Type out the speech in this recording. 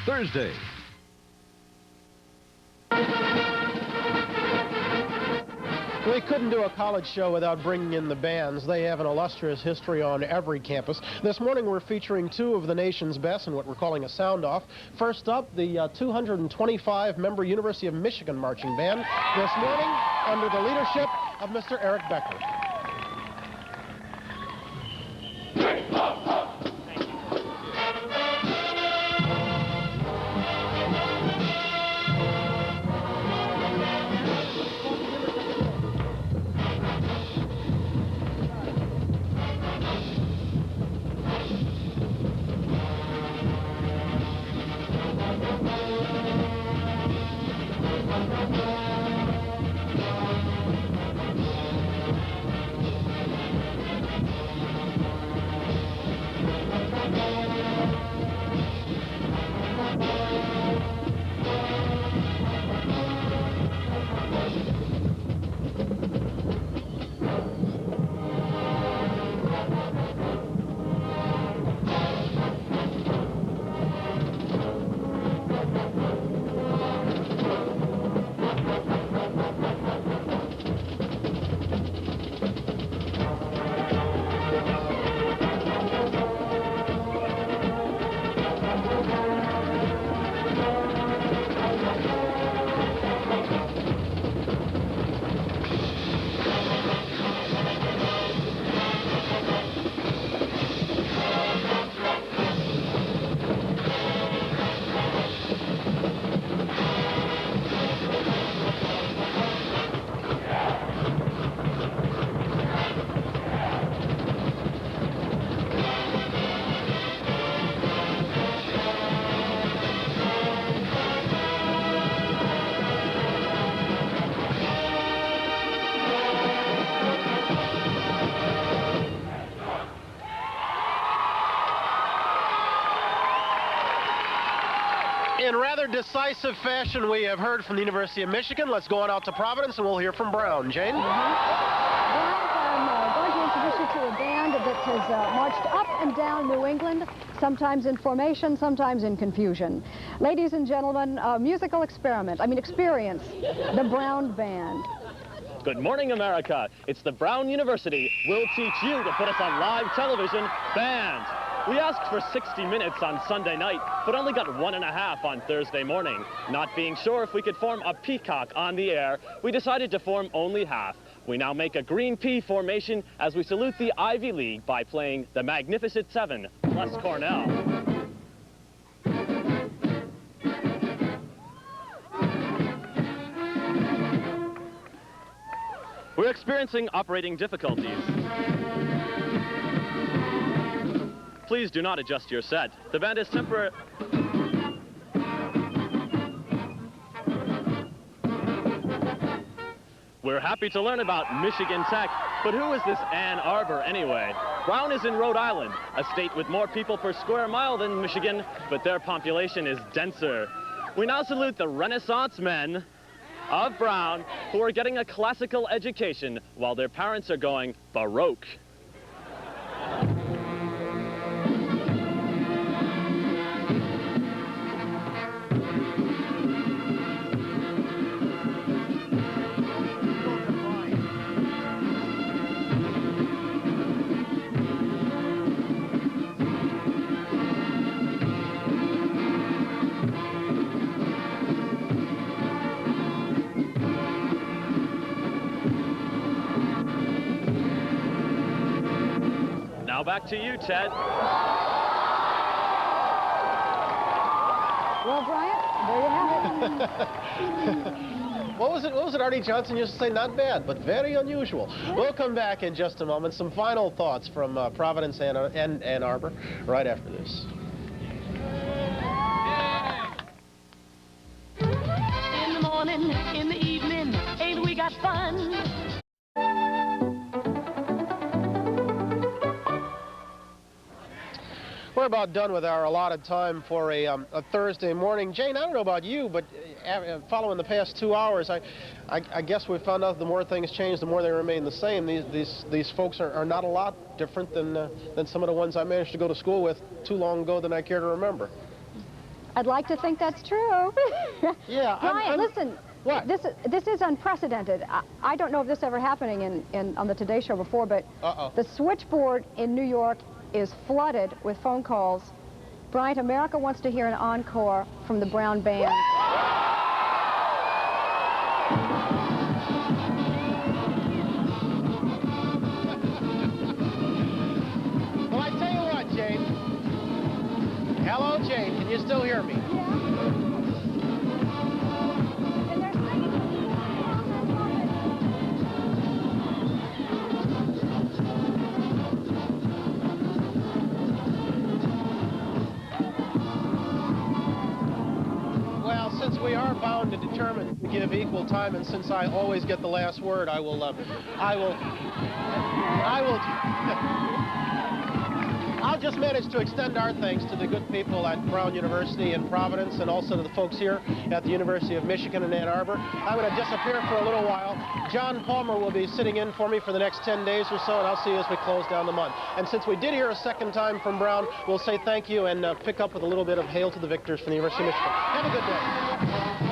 Thursday. We couldn't do a college show without bringing in the bands. They have an illustrious history on every campus. This morning we're featuring two of the nation's best in what we're calling a sound-off. First up, the 225-member University of Michigan Marching Band. This morning, under the leadership of Mr. Eric Becker. In rather decisive fashion, we have heard from the University of Michigan. Let's go on out to Providence, and we'll hear from Brown. Jane? I'm going to introduce you to a band that has marched up and down New England, sometimes in formation, sometimes in confusion. Ladies and gentlemen, a musical experience, the Brown Band. Good morning, America. It's the Brown University. We'll teach you to put us on live television, band. We asked for 60 minutes on Sunday night, but only got 1.5 on Thursday morning. Not being sure if we could form a peacock on the air, we decided to form only half. We now make a green pea formation as we salute the Ivy League by playing the Magnificent Seven, plus Cornell. We're experiencing operating difficulties. Please do not adjust your set. The band is temporary. We're happy to learn about Michigan Tech, but who is this Ann Arbor anyway? Brown is in Rhode Island, a state with more people per square mile than Michigan, but their population is denser. We now salute the Renaissance men of Brown who are getting a classical education while their parents are going Baroque. Now back to you, Ted. Well, Bryant, there you have it. What was it Artie Johnson used to say? Not bad, but very unusual. We'll come back in just a moment. Some final thoughts from Providence and Ann Arbor right after this. In the morning, in the evening, ain't we got fun? We're about done with our allotted time for a Thursday morning. Jane, I don't know about you, but following the past 2 hours, I guess we found out the more things change, the more they remain the same. These folks are not a lot different than some of the ones I managed to go to school with too long ago than I care to remember. I'd like to think that's true. Yeah. Brian, listen. What? This is unprecedented. I don't know if this ever happening on the Today Show before, but the switchboard in New York is flooded with phone calls. Bryant, America wants to hear an encore from the Brown Band. Well, I tell you what, Jane. Hello, Jane. Can you still hear me? Since we are bound and determined to give equal time, and since I always get the last word, I'll just manage to extend our thanks to the good people at Brown University in Providence, and also to the folks here at the University of Michigan in Ann Arbor. I'm going to disappear for a little while. John Palmer will be sitting in for me for the next 10 days or so, and I'll see you as we close down the month. And since we did hear a second time from Brown, we'll say thank you and pick up with a little bit of Hail to the Victors from the University of Michigan. Have a good day.